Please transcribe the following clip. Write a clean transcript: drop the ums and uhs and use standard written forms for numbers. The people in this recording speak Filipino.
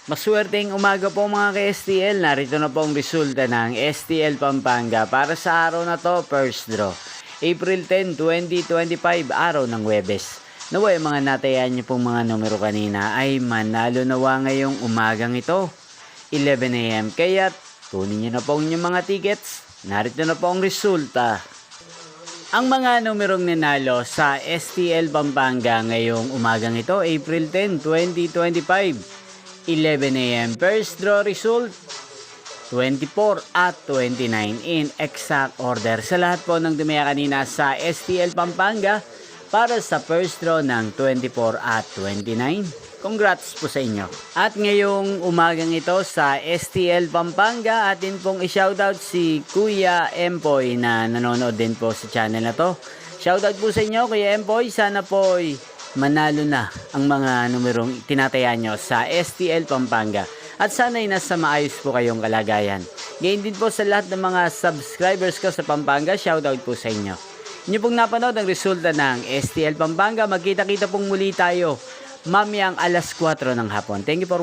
Maswerteng umaga po mga ka-STL. Narito na po ang resulta ng STL Pampanga para sa araw na to, first draw. April 10, 2025, araw ng Huwebes. Naway mga natayan niyo pong mga numero kanina ay manalo nawa ngayong umagang ito, 11 AM. Kaya kunin niyo na po ang inyong mga tickets. Narito na po ang resulta. Ang mga numerong nanalo sa STL Pampanga ngayong umagang ito, April 10, 2025. 11 AM. First draw result, 24 at 29 in exact order. Sa lahat po ng dumaya kanina sa STL Pampanga para sa first draw ng 24 at 29. Congrats po sa inyo. At ngayong umagang ito sa STL Pampanga, atin pong i-shoutout si Kuya Empoy na nanonood din po sa channel na to. Shoutout po sa inyo Kuya Empoy. Sana po manalo na ang mga numerong tinatayaan nyo sa STL Pampanga. At sana'y nasa maayos po kayong kalagayan. Ngayon din po sa lahat ng mga subscribers ko sa Pampanga, shoutout po sa inyo. Inyo pong napanood ang resulta ng STL Pampanga. Magkita-kita pong muli tayo mamayang alas 4 ng hapon. Thank you for watching.